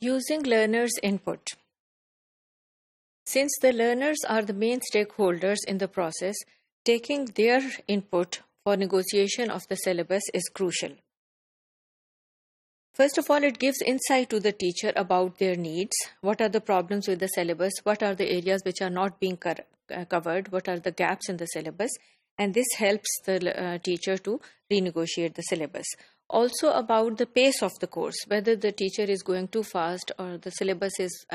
Using learners' input. Since the learners are the main stakeholders in the process, taking their input for negotiation of the syllabus is crucial. First of all, it gives insight to the teacher about their needs. What are the problems with the syllabus? What are the areas which are not being covered? What are the gaps in the syllabus? And this helps the teacher to renegotiate the syllabus. Also about the pace of the course, whether the teacher is going too fast or the syllabus is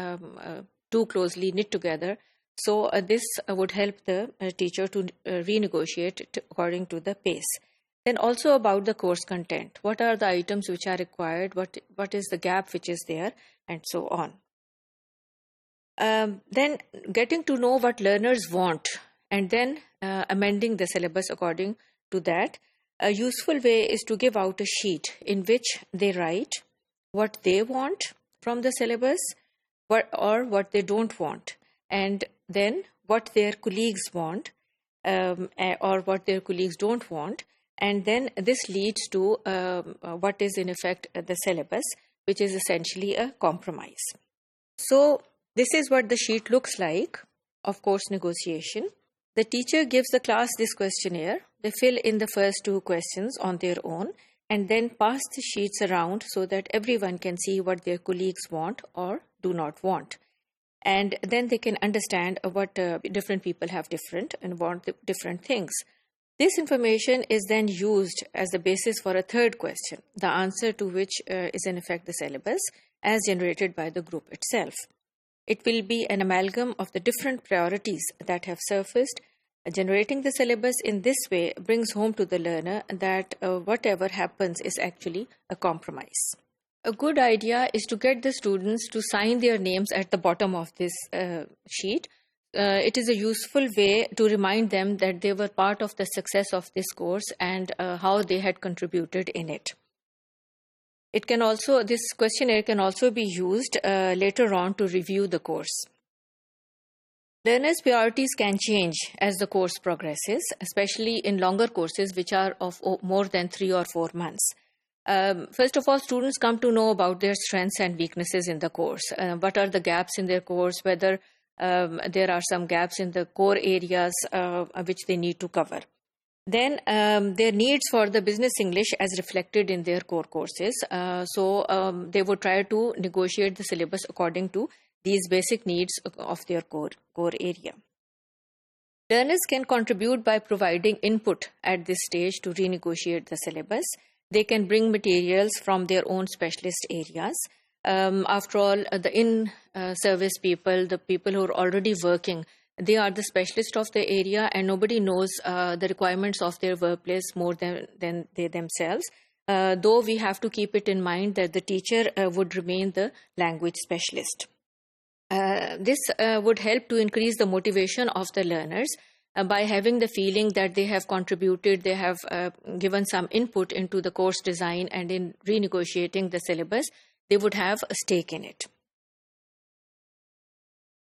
too closely knit together. So this would help the teacher to renegotiate it according to the pace. Then also about the course content. What are the items which are required? What is the gap which is there? And so on. Then getting to know what learners want and then amending the syllabus according to that. A useful way is to give out a sheet in which they write what they want from the syllabus or what they don't want, and then what their colleagues want or what their colleagues don't want. And then this leads to what is in effect the syllabus, which is essentially a compromise. So this is what the sheet looks like of course negotiation. The teacher gives the class this questionnaire. They fill in the first two questions on their own and then pass the sheets around so that everyone can see what their colleagues want or do not want. And then they can understand what different people have different and want different things. This information is then used as the basis for a third question, the answer to which is in effect the syllabus as generated by the group itself. It will be an amalgam of the different priorities that have surfaced. Generating the syllabus in this way brings home to the learner that whatever happens is actually a compromise. A good idea is to get the students to sign their names at the bottom of this sheet. It is a useful way to remind them that they were part of the success of this course and how they had contributed in it. This questionnaire can also be used later on to review the course. Learners' priorities can change as the course progresses, especially in longer courses which are of more than 3 or 4 months. First of all, students come to know about their strengths and weaknesses in the course. What are the gaps in their course, whether there are some gaps in the core areas which they need to cover. Then their needs for the business English as reflected in their core courses. So they would try to negotiate the syllabus according to these basic needs of their core area. Learners can contribute by providing input at this stage to renegotiate the syllabus. They can bring materials from their own specialist areas. After all, the in-service people, the people who are already working, they are the specialist of the area and nobody knows the requirements of their workplace more than they themselves. Though we have to keep it in mind that the teacher would remain the language specialist. This would help to increase the motivation of the learners by having the feeling that they have contributed, they have given some input into the course design, and in renegotiating the syllabus, they would have a stake in it.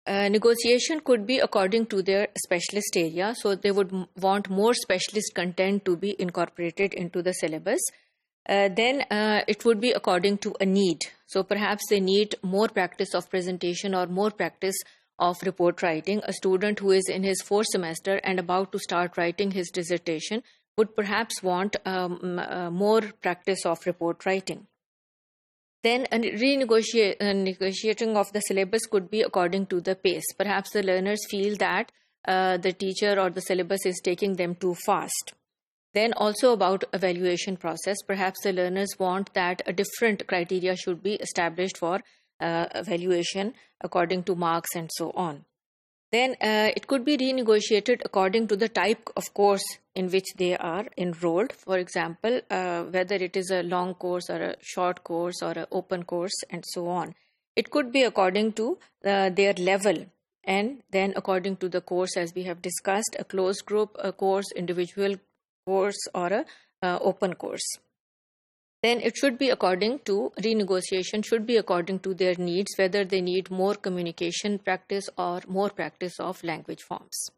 Negotiation could be according to their specialist area, so they would want more specialist content to be incorporated into the syllabus. Then it would be according to a need. So perhaps they need more practice of presentation or more practice of report writing. A student who is in his 4th semester and about to start writing his dissertation would perhaps want more practice of report writing. Then negotiating of the syllabus could be according to the pace. Perhaps the learners feel that the teacher or the syllabus is taking them too fast. Then also about evaluation process. Perhaps the learners want that a different criteria should be established for evaluation according to marks and so on. Then it could be renegotiated according to the type of course in which they are enrolled. For example, whether it is a long course or a short course or an open course and so on. It could be according to their level and then according to the course as we have discussed, a closed group a course, individual course or a open course. Then it should be according to, renegotiation should be according to their needs, whether they need more communication practice or more practice of language forms.